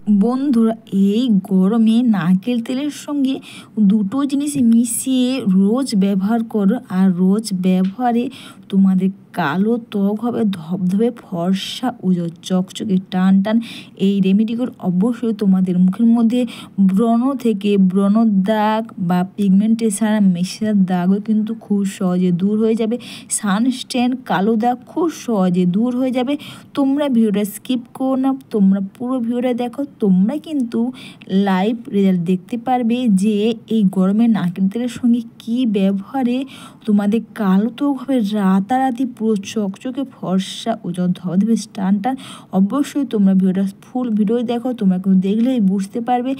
বন্ধুরা, এই গরমে নারকেল তেলের সঙ্গে দুটো জিনিস মিশিয়ে রোজ ব্যবহার করো, আর রোজ ব্যবহারে তোমাদের কালো ত্বক হবে ধবধবে ফর্সা উজ্জ্বল চকচকে টান টান। এই রেমেডিগুলো অবশ্যই তোমাদের মুখের মধ্যে ব্রণ থেকে ব্রণ দাগ বা পিগমেন্টেশন মেশার দাগও কিন্তু খুব সহজে দূর হয়ে যাবে। সানস্ট্যান্ড কালো দাগ খুব সহজে দূর হয়ে যাবে। তোমরা ভিডিওটা স্কিপ করো না, তোমরা পুরো ভিডিওটা দেখো। তোমরা কিন্তু লাইভ রেজাল্ট দেখতে পারবে যে এই গরমে নারকেল তেলের সঙ্গে কী ব্যবহারে তোমাদের কালো ত্বক হবে রাতারাতি পুরো চকচকে ফর্সা উজ্জ্বল ধবধবে টান টান। অবশ্যই তোমরা ভিডিওটা ফুল ভিডিও দেখো, তোমরা কিন্তু দেখলেই বুঝতে পারবে।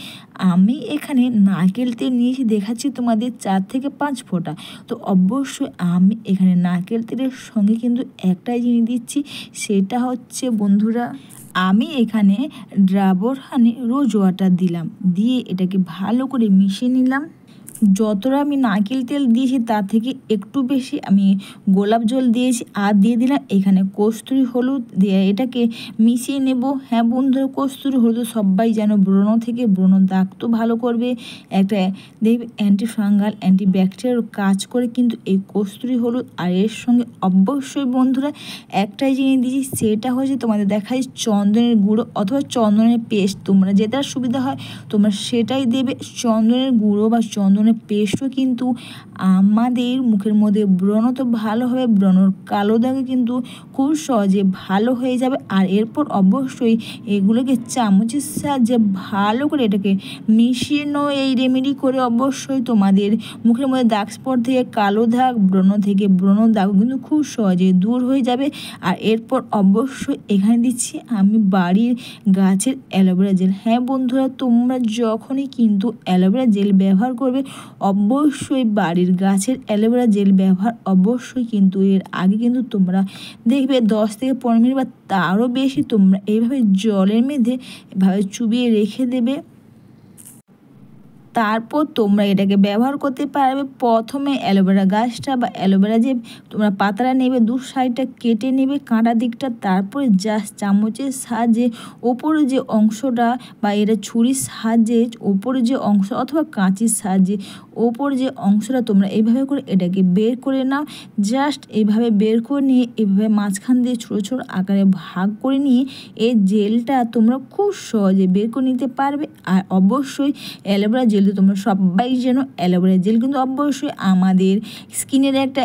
আমি এখানে নারকেল তেল নিয়েছি, দেখাচ্ছি তোমাদের 4 থেকে 5 ফোঁটা। তো অবশ্যই আমি এখানে নারকেল তেলের সঙ্গে কিন্তু একটাই জিনিস দিচ্ছি, সেটা হচ্ছে বন্ধুরা, আমি এখানে ডাবর হানি রোজ ওয়াটার দিলাম, দিয়ে এটাকে ভালো করে মিশিয়ে নিলাম। যতটা আমি নারকেল তেল দিয়েছি তার থেকে একটু বেশি আমি গোলাপ জল দিয়েছি, আর দিয়ে দিলাম এখানে কস্তুরি হলুদ দিয়ে এটাকে মিশিয়ে নেব। হ্যাঁ বন্ধুরা, কস্তুরি হলুদ সবাই যেন ব্রণ থেকে ব্রণ দাগ তো ভালো করবে, একটা দেখবে অ্যান্টি ফাঙ্গাল অ্যান্টি ব্যাকটেরিয়াল কাজ করে কিন্তু এই কস্তুরি হলুদ। আর এর সঙ্গে অবশ্যই বন্ধুরা একটাই জিনিস দিয়েছি, সেটা হচ্ছে তোমাদের দেখাই চন্দনের গুঁড়ো অথবা চন্দনের পেস্ট, তোমরা যেটা সুবিধা হয় তোমরা সেটাই দেবে। চন্দনের গুঁড়ো বা চন্দনের পেস্টও কিন্তু আমাদের মুখের মধ্যে ব্রণ তো ভালো হবে, ব্রণর কালো দাগে কিন্তু খুব সহজে ভালো হয়ে যাবে। আর এরপর অবশ্যই এগুলোকে চামচের সাহায্যে ভালো করে এটাকে মিশিয়ে নাও এই রেমেডি করে। অবশ্যই তোমাদের মুখের মধ্যে দাগ স্পট থেকে কালো দাগ, ব্রণ থেকে ব্রণ দাগ কিন্তু খুব সহজে দূর হয়ে যাবে। আর এরপর অবশ্যই এখানে দিচ্ছি আমি বাড়ির গাছের অ্যালোভেরা জেল। হ্যাঁ বন্ধুরা, তোমরা যখনই কিন্তু অ্যালোভেরা জেল ব্যবহার করবে অবশ্যই বাড়ির গাছের অ্যালোভেরা জেল ব্যবহার অবশ্যই কিন্তু এর আগে কিন্তু তোমরা দেখবে 10 থেকে 15 মিনিট বা তারও বেশি তোমরা এইভাবে জলের মধ্যে এভাবে চুবিয়ে রেখে দেবে। তারপর তোমরা এটাকে ব্যবহার করতে পারবে। প্রথমে অ্যালোভেরা গাছটা বা অ্যালোভেরা যে তোমরা পাতাটা নেবে, দু সাইডটা কেটে নেবে কাঁটা দিকটা, তারপরে জাস্ট চামচের সাহায্যে ওপরে যে অংশটা বা এটা ছুরির সাহায্যে ওপরে যে অংশ অথবা কাঁচির সাহায্যে ওপর যে অংশটা তোমরা এইভাবে করে এটাকে বের করে নাও। জাস্ট এইভাবে বের করে নিয়ে এইভাবে মাঝখান দিয়ে ছোটো ছোটো আকারে ভাগ করে নিয়ে এই জেলটা তোমরা খুব সহজে বের করে নিতে পারবে। আর অবশ্যই অ্যালোভেরা জেল তোমরা সবাই যেন অ্যালোভেরা জেল কিন্তু অবশ্যই আমাদের স্কিনের একটা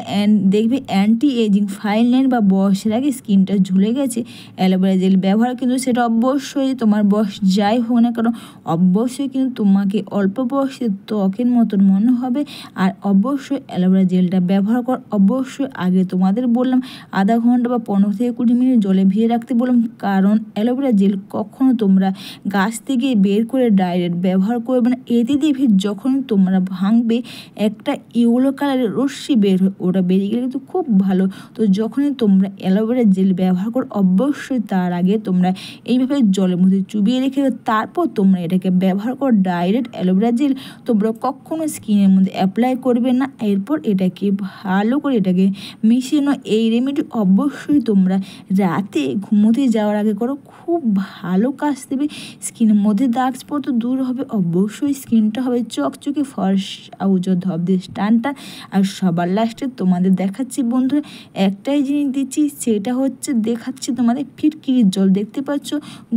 দেখবে অ্যান্টি এজিং ফাইন লাইন বা বয়সের আগে স্কিনটা ঝুলে গেছে, অ্যালোভেরা জেল ব্যবহার কিন্তু সেটা অবশ্যই তোমার বয়স যাই হোক না কেন অবশ্যই কিন্তু তোমাকে অল্প বয়সে ত্বকের মতন মনে হবে। আর অবশ্যই অ্যালোভেরা জেলটা ব্যবহার কর। অবশ্যই আগে তোমাদের বললাম আধা ঘন্টা বা 15 থেকে 20 মিনিট জলে ভিজিয়ে রাখতে বললাম, কারণ অ্যালোভেরা জেল কখনো তোমরা গাছ থেকে বের করে ডাইরেক্ট ব্যবহার করবে না। এতে দিয়ে যখন তোমরা ভাঙবে একটা ইয়েলো কালারের রশ্মি বের হয়, ওটা বেরিয়ে গেলে কিন্তু খুব ভালো। তো যখনই তোমরা অ্যালোভেরা জেল ব্যবহার করো অবশ্যই তার আগে তোমরা এইভাবে জলের মধ্যে চুবিয়ে রেখে তারপর তোমরা এটাকে ব্যবহার করো। ডাইরেক্ট অ্যালোভেরা জেল তোমরা কখনো স্কিনের মধ্যে অ্যাপ্লাই করবে না। এরপর এটাকে ভালো করে এটাকে মিশিয়ে নাও। এই রেমেডি অবশ্যই তোমরা রাতে ঘুমোতে যাওয়ার আগে করো, খুব ভালো কাজ দেবে। স্কিনের মধ্যে দাগ স্পট দূর হবে, অবশ্যই স্কিনটা হবে চকচকে ফর্সা উজ্জ্বল ধবধবে টান টান। আর সবার লাস্টে তোমাদের দেখাচ্ছি বন্ধুরা একটাই জিনিস দিচ্ছি, সেটা হচ্ছে দেখাচ্ছি তোমাদের ফিটকিরির জল। দেখতে পাচ্ছ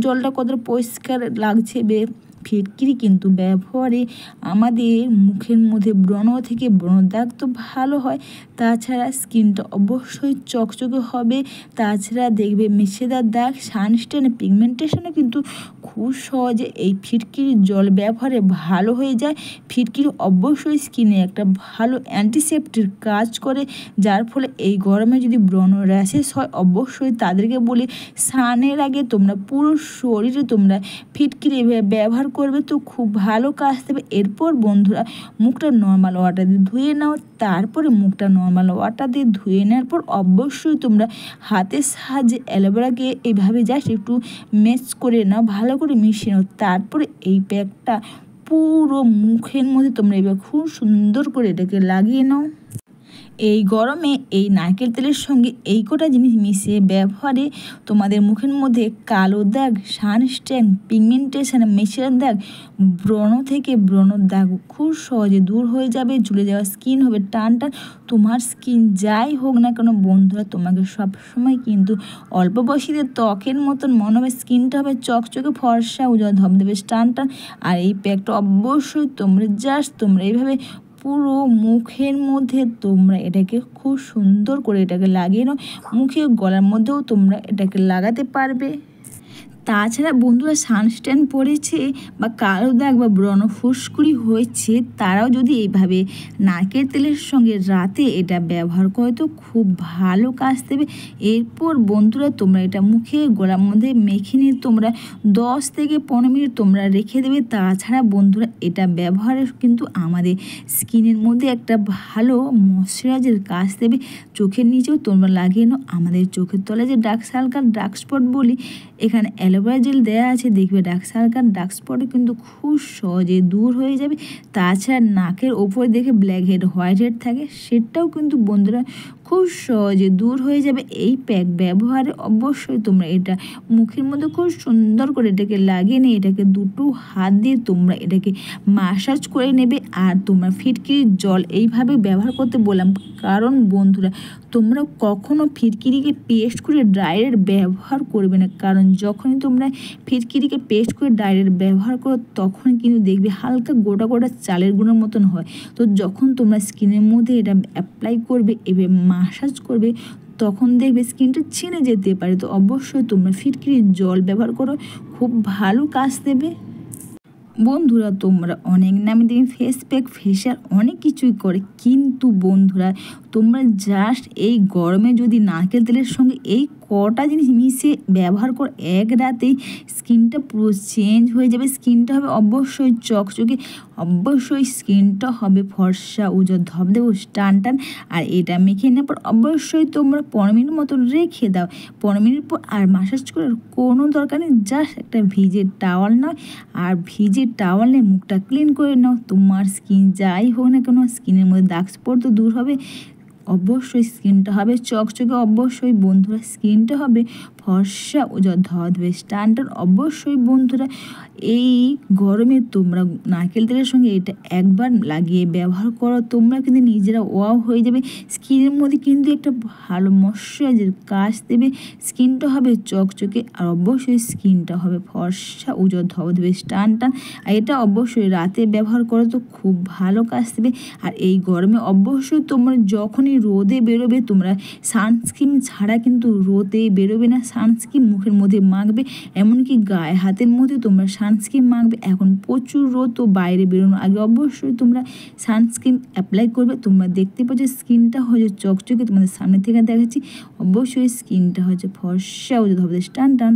জলটা কতটা পরিষ্কার লাগছে। ফিটকিরি কিন্তু ব্যবহারে আমাদের মুখের মধ্যে ব্রণ থেকে ব্রণ দাগ তো ভালো হয়, তাছাড়া স্কিনটা অবশ্যই চকচকে হবে। তাছাড়া দেখবে মেছেদার দাগ, সানস্ট্যান, পিগমেন্টেশনও কিন্তু খুব সহজে এই ফিটকিরির জল ব্যবহারে ভালো হয়ে যায়। ফিটকিরি অবশ্যই স্কিনে একটা ভালো অ্যান্টিসেপ্টিক কাজ করে, যার ফলে এই গরমে যদি ব্রণ র্যাশেস হয় অবশ্যই তাদেরকে বলি স্নানের আগে তোমরা পুরো শরীরে তোমরা ফিটকিরি ব্যবহার করবে, তো খুব ভালো কাজ দেবে। এরপর বন্ধুরা মুখটা নর্মাল ওয়াটার দিয়ে ধুয়ে নাও। তারপরে মুখটা নর্মাল ওয়াটার দিয়ে ধুয়ে নেওয়ার পর অবশ্যই তোমরা হাতের সাহায্যে অ্যালোভেরাকে এইভাবে জাস্ট একটু ম্যাশ করে নাও, ভালো করে মিশিয়ে নাও। তারপরে এই প্যাকটা পুরো মুখের মধ্যে তোমরা এবার খুব সুন্দর করে এটাকে লাগিয়ে নাও। এই গরমে এই নারকেল তেলের সঙ্গে এই কটা জিনিস মিশিয়ে ব্যবহারে তোমাদের মুখের মধ্যে কালো দাগ, সানস্ট্যান, পিগমেন্টেশন, মেচের দাগ, ব্রণ থেকে ব্রণর দাগ খুব সহজে দূর হয়ে যাবে। ঝুলে যাওয়া স্কিন হবে টান টান। তোমার স্কিন যাই হোক না কেন বন্ধুরা, তোমাকে সবসময় কিন্তু অল্প বয়সীদের ত্বকের মতন মনে হবে, স্কিনটা হবে চকচকে ফর্সা, উজ্জ্বল ধবধবে টান টান। আর এই প্যাকটা অবশ্যই তোমরা এইভাবে পুরো মুখের মধ্যে তোমরা এটাকে খুব সুন্দর করে এটাকে লাগিয়ে নাও। মুখে গলার মধ্যেও তোমরা এটাকে লাগাতে পারবে। তাছাড়া বন্ধুরা সানস্ট্যান পড়েছে বা কালো দাগ বা ব্রণ ফুসকুড়ি হয়েছে, তারাও যদি এইভাবে নারকেল তেলের সঙ্গে রাতে এটা ব্যবহার করে তো খুব ভালো কাজ দেবে। এরপর বন্ধুরা তোমরা এটা মুখে গলার মধ্যে মেখে নিয়ে তোমরা 10 থেকে 15 মিনিট তোমরা রেখে দেবে। তাছাড়া বন্ধুরা এটা ব্যবহারের কিন্তু আমাদের স্কিনের মধ্যে একটা ভালো ময়শ্চারাইজার কাজ দেবে। চোখের নিচেও তোমরা লাগিয়ে নাও। আমাদের চোখের তলায় যে ডার্ক সার্কেল, ডার্ক স্পট বলি, এখানে অ্যালোভেরা জেল দেওয়া আছে, দেখবে ডার্ক সার্কেল, ডার্ক স্পটও কিন্তু খুব সহজে দূর হয়ে যাবে। তাছাড়া নাকের ওপরে দেখে ব্ল্যাক হেড, হোয়াইট হেড থাকে, সেটাও কিন্তু বন্ধুরা খুব সহজে দূর হয়ে যাবে এই প্যাক ব্যবহারে। অবশ্যই তোমরা এটা মুখের মধ্যে খুব সুন্দর করে এটাকে লাগিয়ে নিয়ে এটাকে দুটো হাত দিয়ে তোমরা এটাকে মাসাজ করে নেবে। আর তোমরা ফিটকিরির জল এইভাবে ব্যবহার করতে বললাম কারণ বন্ধুরা তোমরা কখনো ফিটকিরিকে পেস্ট করে ডাইরেক্ট ব্যবহার করবে না, কারণ যখনই তোমরা ফিটকিরিকে পেস্ট করে ডাইরেক্ট ব্যবহার করো তখন কিন্তু দেখবে হালকা গোটা গোটা চালের গুঁড়োর মতন হয়। তো যখন তোমরা স্কিনের মধ্যে এটা অ্যাপ্লাই করবে, এবার মাসাজ করবে, তখন দেখবে স্কিনটা ছিঁড়ে যেতে পারে। তো অবশ্যই তোমরা ফিটকিরির জল ব্যবহার করো, খুব ভালো কাজ দেবে। বন্ধুরা তোমরা অনেক নামি দামি ফেস প্যাক, ফেশিয়াল অনেক কিছুই করে, কিন্তু বন্ধুরা তোমরা জাস্ট এই গরমে যদি নারকেল তেলের সঙ্গে এই কটা জিনিস মিশিয়ে ব্যবহার করো, এক রাতেই স্কিনটা পুরো চেঞ্জ হয়ে যাবে। স্কিনটা হবে অবশ্যই চকচকে, অবশ্যই স্কিনটা হবে ফর্সা, উজ্জ্বল ধবধবে টান টান। আর এটা মেখে নেওয়ার পর অবশ্যই তোমরা 15 মিনিট মতো রেখে দাও। 15 মিনিট পর আর মাসাজ করার কোনো দরকার নেই, জাস্ট একটা ভিজে টাওয়াল নাও, আর ভিজে টাওয়াল নিয়ে মুখটা ক্লিন করে নাও। তোমার স্কিন যাই হোক না কেন, স্কিনের মধ্যে দাগ স্পট তো দূর হবে, অবশ্যই স্কিনটা হবে চকচকে, অবশ্যই বন্ধুরা স্কিনটা হবে ফর্সা, উজ্জ্বল ধবধবে টান টান। অবশ্যই বন্ধুরা এই গরমে তোমরা নারকেল তেলের সঙ্গে এটা একবার লাগিয়ে ব্যবহার করো, তোমরা কিন্তু নিজেরা ওয়াও হয়ে যাবে। স্কিনের মধ্যে কিন্তু একটা ভালো ময়শ্চারাইজার কাজ দেবে, স্কিনটা হবে চকচকে, আর অবশ্যই স্কিনটা হবে ফর্সা, উজ্জ্বল ধবধবে টান টান। আর এটা অবশ্যই রাতে ব্যবহার করো তো খুব ভালো কাজ দেবে। আর এই গরমে অবশ্যই তোমরা যখনই রোদে বেরোবে তোমরা সানস্ক্রিন ছাড়া কিন্তু রোদে বেরোবে না। সানস্ক্রিন মুখের মধ্যে মাখবে, এমনকি গায়ে হাতের মধ্যে তোমরা সানস্ক্রিন মাখবে। এখন প্রচুর রোদ, তো বাইরে বেরোনোর আগে অবশ্যই তোমরা সানস্ক্রিন অ্যাপ্লাই করবে। তোমরা দেখতে পাচ্ছ স্কিনটা হচ্ছে চকচকে, তোমাদের সামনে থেকে দেখাচ্ছি, অবশ্যই স্কিনটা হচ্ছে ফর্সা, উজ্জ্বল ধবধবে টান টান।